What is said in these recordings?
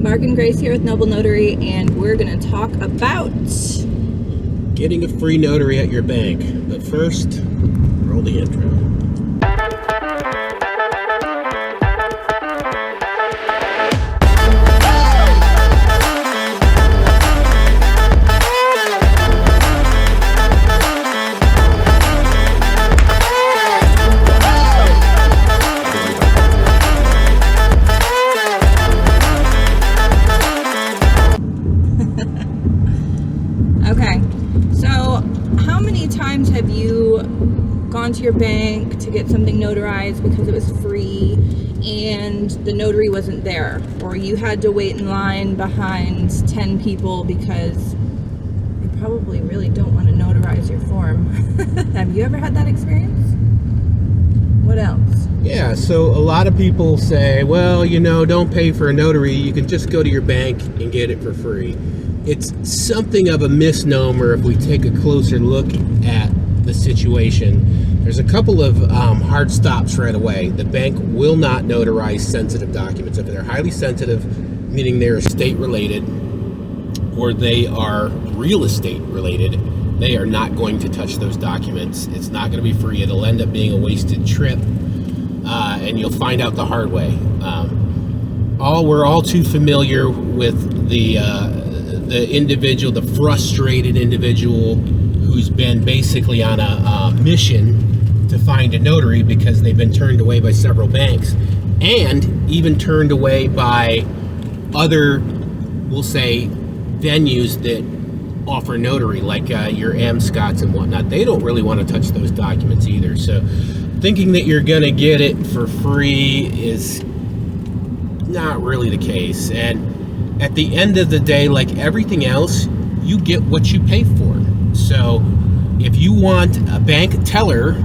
Mark and Grace here with Noble Notary, and we're going to talk about getting a free notary at your bank. But first, roll the intro. Okay, so how many times have you gone to your bank to get something notarized because it was free and the notary wasn't there, or you had to wait in line behind 10 people because you probably really don't want to notarize your form? Have you ever had that experience? What else? Yeah, so a lot of people say, well, don't pay for a notary. You can just go to your bank and get it for free. It's something of a misnomer if we take a closer look at the situation. There's a couple of hard stops right away. The bank will not notarize sensitive documents. If they're highly sensitive, meaning they're estate related or they are real estate related, they are not going to touch those documents. It's not going to be free. It'll end up being a wasted trip, and you'll find out the hard way. We're all too familiar with the individual, the frustrated individual who's been basically on a mission to find a notary because they've been turned away by several banks and even turned away by other, we'll say, venues that offer notary, like your Amscots and whatnot. They don't really want to touch those documents either. So thinking that you're going to get it for free is not really the case. And at the end of the day, like everything else, you get what you pay for. So if you want a bank teller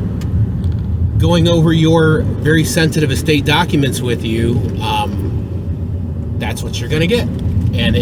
going over your very sensitive estate documents with you, that's what you're going to get. And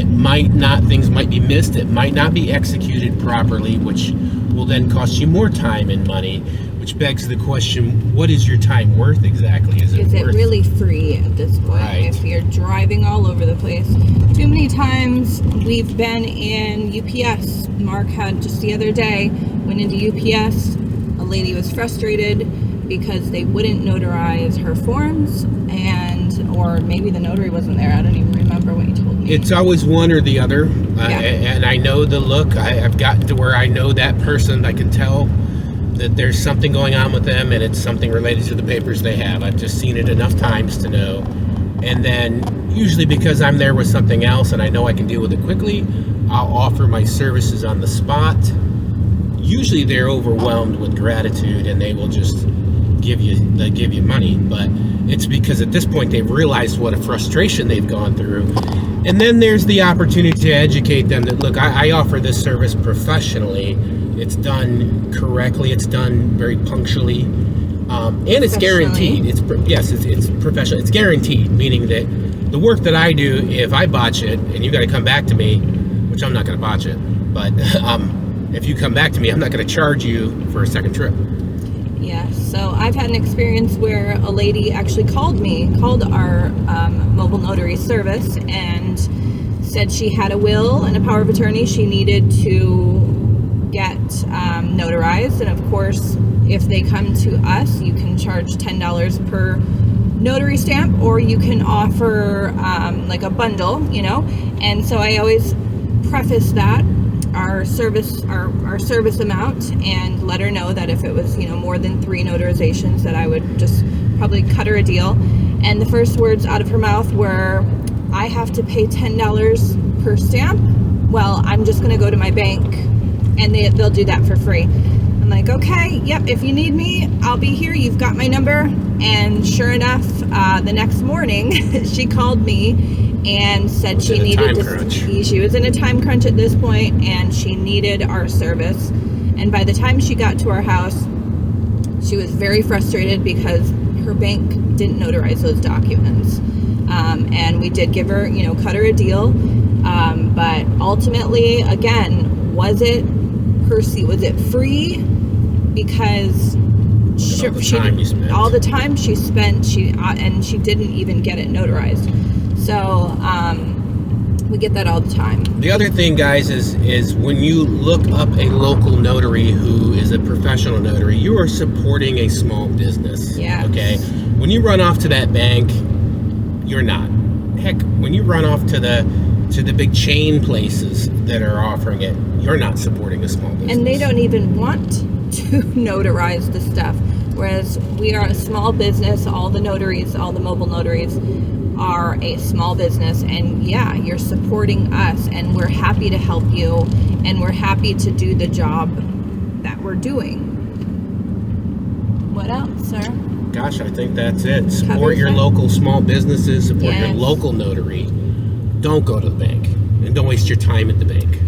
things might be missed. It might not be executed properly, which will then cost you more time and money, which begs the question, what is your time worth exactly? Is it really free at this point? Right. If you're driving all over the place. Too many times we've been in UPS. Mark had just the other day, went into UPS. A lady was frustrated because they wouldn't notarize her forms, or maybe the notary wasn't there. I don't even remember what you told me. It's always one or the other. Yeah. And I know the look. I've gotten to where I know that person. I can tell that there's something going on with them, and it's something related to the papers they have. I've just seen it enough times to know. And then usually because I'm there with something else and I know I can deal with it quickly, I'll offer my services on the spot. Usually they're overwhelmed with gratitude and they will just give you money. But it's because at this point they've realized what a frustration they've gone through. And then there's the opportunity to educate them that, look, I offer this service professionally. It's done correctly. It's done very punctually, and it's guaranteed. It's professional. It's guaranteed, meaning that the work that I do, if I botch it and you got to come back to me, which I'm not going to botch it, but if you come back to me, I'm not going to charge you for a second trip. Yeah. So I've had an experience where a lady actually called our mobile notary service, and said she had a will and a power of attorney she needed to get notarized. And of course, if they come to us, you can charge $10 per notary stamp, or you can offer like a bundle, and so I always preface that our service amount and let her know that if it was more than 3 notarizations, that I would just probably cut her a deal. And the first words out of her mouth were, I have to pay $10 per stamp. Well, I'm just going to go to my bank and they'll do that for free. I'm like, okay, yep, if you need me, I'll be here. You've got my number. And sure enough, the next morning, she called me and said she was in a time crunch at this point, and she needed our service. And by the time she got to our house, she was very frustrated because her bank didn't notarize those documents. And we did give her, cut her a deal. But ultimately, again, was it free? Because all the time she spent, and she didn't even get it notarized. So We get that all the time. The other thing, guys, is when you look up a local notary who is a professional notary, you are supporting a small business. Yeah. Okay. When you run off to that bank, you're not. Heck, when you run off to the big chain places that are offering it, you're not supporting a small business. And they don't even want to notarize the stuff. Whereas we are a small business, all the notaries, all the mobile notaries are a small business, and yeah, you're supporting us, and we're happy to help you, and we're happy to do the job that we're doing. What else, sir? Gosh, I think that's it. Support Covers your it. local small businesses, support your Yes. local notary. Don't go to the bank, and don't waste your time at the bank.